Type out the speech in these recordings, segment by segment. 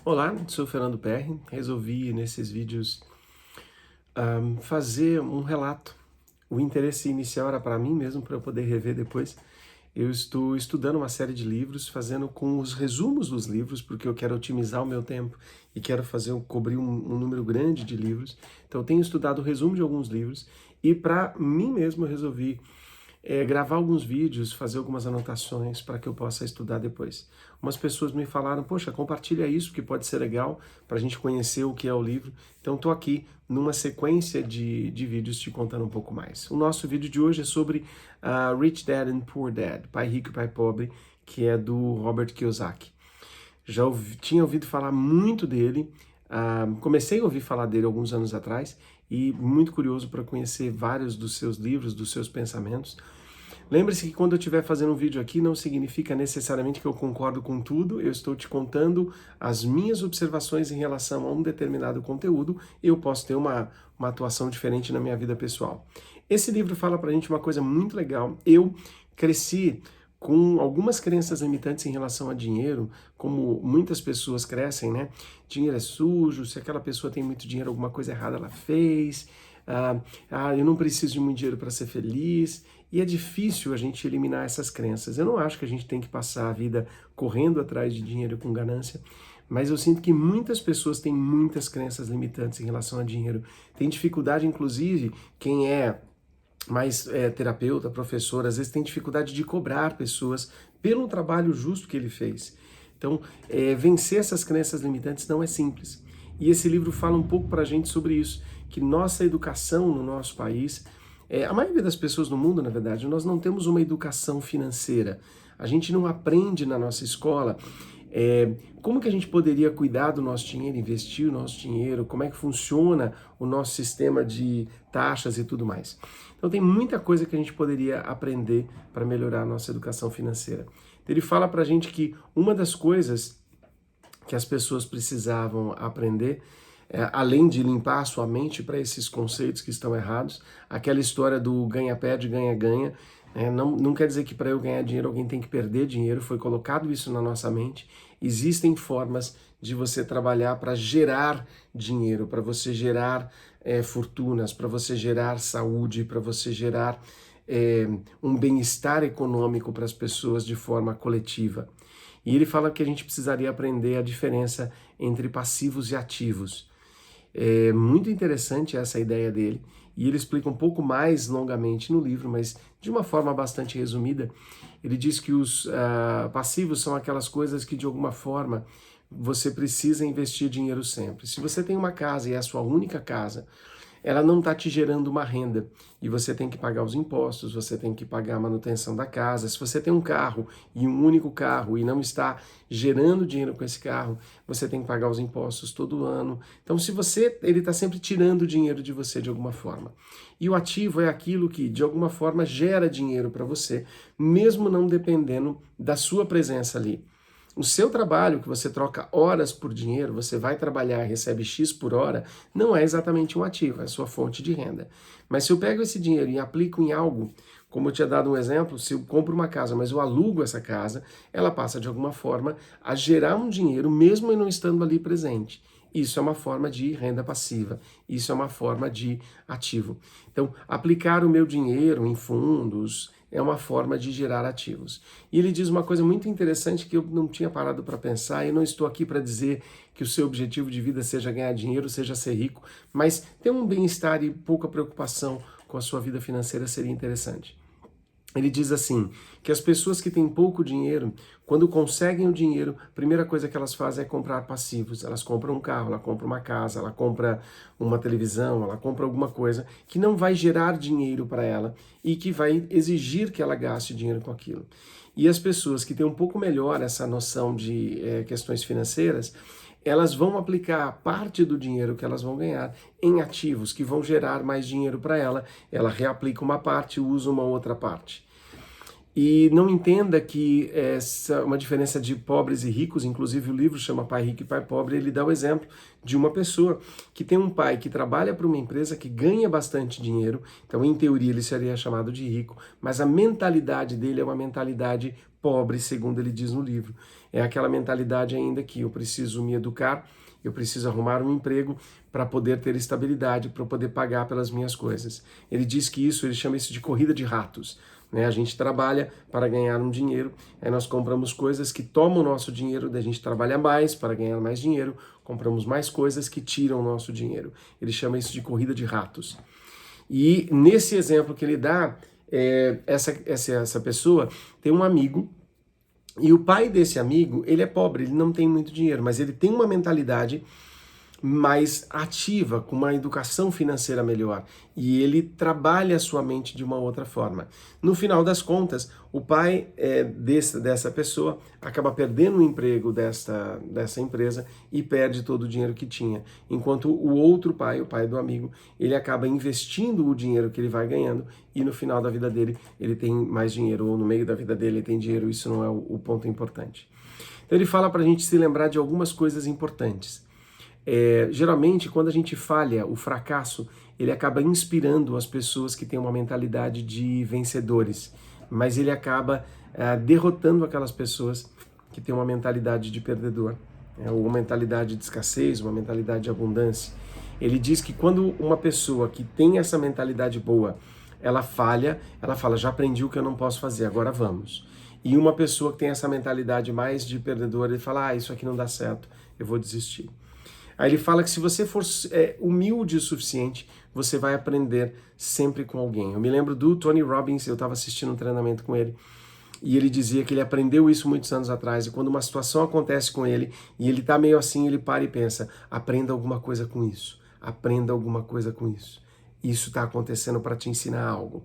Olá, sou o Fernando Perry. Resolvi nesses vídeos fazer um relato. O interesse inicial era para mim mesmo, para eu poder rever depois. Eu estou estudando uma série de livros, fazendo com os resumos dos livros, porque eu quero otimizar o meu tempo e quero cobrir um número grande de livros. Então, eu tenho estudado o resumo de alguns livros e para mim mesmo eu resolvi gravar alguns vídeos, fazer algumas anotações para que eu possa estudar depois. Umas pessoas me falaram, poxa, compartilha isso, que pode ser legal para a gente conhecer o que é o livro. Então estou aqui numa sequência de vídeos te contando um pouco mais. O nosso vídeo de hoje é sobre Rich Dad and Poor Dad, Pai Rico e Pai Pobre, que é do Robert Kiyosaki. Tinha ouvido falar muito dele, comecei a ouvir falar dele alguns anos atrás e muito curioso para conhecer vários dos seus livros, dos seus pensamentos. Lembre-se que quando eu estiver fazendo um vídeo aqui, não significa necessariamente que eu concordo com tudo, eu estou te contando as minhas observações em relação a um determinado conteúdo, e eu posso ter uma atuação diferente na minha vida pessoal. Esse livro fala pra gente uma coisa muito legal. Eu cresci com algumas crenças limitantes em relação a dinheiro, como muitas pessoas crescem, né? Dinheiro é sujo, se aquela pessoa tem muito dinheiro, alguma coisa errada ela fez, eu não preciso de muito dinheiro para ser feliz, e é difícil a gente eliminar essas crenças. Eu não acho que a gente tem que passar a vida correndo atrás de dinheiro com ganância, mas eu sinto que muitas pessoas têm muitas crenças limitantes em relação a dinheiro. Tem dificuldade, inclusive, quem é mais terapeuta, professor, às vezes tem dificuldade de cobrar pessoas pelo trabalho justo que ele fez. Então, vencer essas crenças limitantes não é simples. E esse livro fala um pouco para a gente sobre isso, que nossa educação no nosso país, a maioria das pessoas no mundo, na verdade, nós não temos uma educação financeira. A gente não aprende na nossa escola como que a gente poderia cuidar do nosso dinheiro, investir o nosso dinheiro, como é que funciona o nosso sistema de taxas e tudo mais. Então tem muita coisa que a gente poderia aprender para melhorar a nossa educação financeira. Ele fala para a gente que uma das coisas que as pessoas precisavam aprender, além de limpar a sua mente para esses conceitos que estão errados, aquela história do ganha-perde, ganha-ganha, não quer dizer que para eu ganhar dinheiro alguém tem que perder dinheiro, foi colocado isso na nossa mente. Existem formas de você trabalhar para gerar dinheiro, para você gerar fortunas, para você gerar saúde, para você gerar um bem-estar econômico para as pessoas de forma coletiva. E ele fala que a gente precisaria aprender a diferença entre passivos e ativos. É muito interessante essa ideia dele, e ele explica um pouco mais longamente no livro, mas de uma forma bastante resumida. Ele diz que os passivos são aquelas coisas que de alguma forma você precisa investir dinheiro sempre. Se você tem uma casa e é a sua única casa, ela não está te gerando uma renda e você tem que pagar os impostos, você tem que pagar a manutenção da casa. Se você tem um carro e um único carro e não está gerando dinheiro com esse carro, você tem que pagar os impostos todo ano. Então, ele está sempre tirando dinheiro de você de alguma forma. E o ativo é aquilo que de alguma forma gera dinheiro para você, mesmo não dependendo da sua presença ali. O seu trabalho, que você troca horas por dinheiro, você vai trabalhar e recebe X por hora, não é exatamente um ativo, é a sua fonte de renda. Mas se eu pego esse dinheiro e aplico em algo, como eu tinha dado um exemplo, se eu compro uma casa, mas eu alugo essa casa, ela passa de alguma forma a gerar um dinheiro, mesmo eu não estando ali presente. Isso é uma forma de renda passiva, isso é uma forma de ativo. Então, aplicar o meu dinheiro em fundos é uma forma de gerar ativos. E ele diz uma coisa muito interessante que eu não tinha parado para pensar, e não estou aqui para dizer que o seu objetivo de vida seja ganhar dinheiro, seja ser rico, mas ter um bem-estar e pouca preocupação com a sua vida financeira seria interessante. Ele diz assim, que as pessoas que têm pouco dinheiro, quando conseguem o dinheiro, a primeira coisa que elas fazem é comprar passivos. Elas compram um carro, ela compra uma casa, ela compra uma televisão, ela compra alguma coisa que não vai gerar dinheiro para ela e que vai exigir que ela gaste dinheiro com aquilo. E as pessoas que têm um pouco melhor essa noção de questões financeiras, elas vão aplicar parte do dinheiro que elas vão ganhar em ativos que vão gerar mais dinheiro para ela. Ela reaplica uma parte e usa uma outra parte. E não entenda que essa é uma diferença de pobres e ricos, inclusive o livro chama Pai Rico e Pai Pobre, ele dá o exemplo de uma pessoa que tem um pai que trabalha para uma empresa que ganha bastante dinheiro, então em teoria ele seria chamado de rico, mas a mentalidade dele é uma mentalidade pobre, segundo ele diz no livro. É aquela mentalidade ainda que eu preciso me educar, eu preciso arrumar um emprego para poder ter estabilidade, para poder pagar pelas minhas coisas. Ele diz que ele chama isso de corrida de ratos. Né? A gente trabalha para ganhar um dinheiro, aí nós compramos coisas que tomam o nosso dinheiro, daí a gente trabalha mais para ganhar mais dinheiro, compramos mais coisas que tiram o nosso dinheiro. Ele chama isso de corrida de ratos. E nesse exemplo que ele dá, essa pessoa tem um amigo, e o pai desse amigo, ele é pobre, ele não tem muito dinheiro, mas ele tem uma mentalidade mais ativa, com uma educação financeira melhor, e ele trabalha a sua mente de uma outra forma. No final das contas, o pai dessa pessoa acaba perdendo o emprego dessa empresa e perde todo o dinheiro que tinha, enquanto o outro pai, o pai do amigo, ele acaba investindo o dinheiro que ele vai ganhando e no final da vida dele ele tem mais dinheiro, ou no meio da vida dele ele tem dinheiro, isso não é o ponto importante. Então ele fala para a gente se lembrar de algumas coisas importantes. Geralmente, quando a gente falha, o fracasso, ele acaba inspirando as pessoas que têm uma mentalidade de vencedores, mas ele acaba derrotando aquelas pessoas que têm uma mentalidade de perdedor, ou uma mentalidade de escassez, uma mentalidade de abundância. Ele diz que quando uma pessoa que tem essa mentalidade boa, ela falha, ela fala, já aprendi o que eu não posso fazer, agora vamos. E uma pessoa que tem essa mentalidade mais de perdedor, ele fala, isso aqui não dá certo, eu vou desistir. Aí ele fala que se você for humilde o suficiente, você vai aprender sempre com alguém. Eu me lembro do Tony Robbins, eu estava assistindo um treinamento com ele, e ele dizia que ele aprendeu isso muitos anos atrás, e quando uma situação acontece com ele, e ele está meio assim, ele para e pensa, aprenda alguma coisa com isso, aprenda alguma coisa com isso. Isso está acontecendo para te ensinar algo.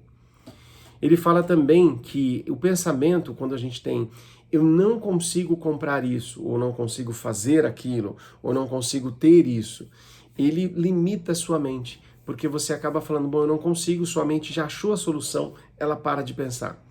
Ele fala também que o pensamento, quando a gente tem eu não consigo comprar isso, ou não consigo fazer aquilo, ou não consigo ter isso, ele limita a sua mente, porque você acaba falando, bom, eu não consigo, sua mente já achou a solução, ela para de pensar.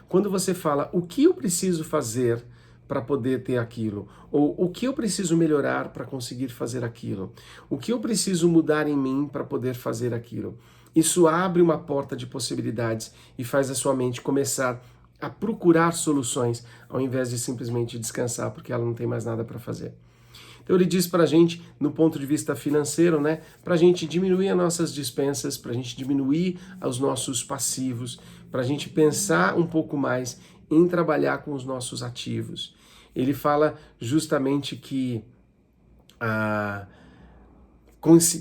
Quando você fala, o que eu preciso fazer para poder ter aquilo? Ou o que eu preciso melhorar para conseguir fazer aquilo? O que eu preciso mudar em mim para poder fazer aquilo? Isso abre uma porta de possibilidades e faz a sua mente começar a procurar soluções, ao invés de simplesmente descansar, porque ela não tem mais nada para fazer. Então ele diz para a gente, no ponto de vista financeiro, né, para a gente diminuir as nossas despensas, para a gente diminuir os nossos passivos, para a gente pensar um pouco mais em trabalhar com os nossos ativos. Ele fala justamente que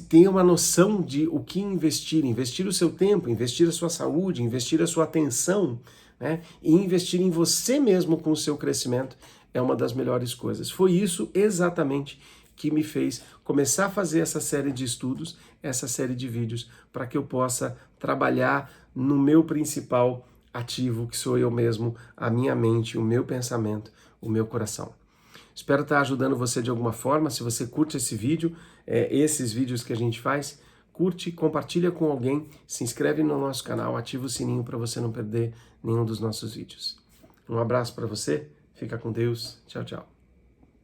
ter uma noção de o que investir o seu tempo, investir a sua saúde, investir a sua atenção, né? E investir em você mesmo com o seu crescimento é uma das melhores coisas. Foi isso exatamente que me fez começar a fazer essa série de estudos, essa série de vídeos, para que eu possa trabalhar no meu principal ativo, que sou eu mesmo, a minha mente, o meu pensamento, o meu coração. Espero estar ajudando você de alguma forma. Se você curte esse vídeo, esses vídeos que a gente faz, curte, compartilha com alguém, se inscreve no nosso canal, ativa o sininho para você não perder nenhum dos nossos vídeos. Um abraço para você, fica com Deus, tchau, tchau.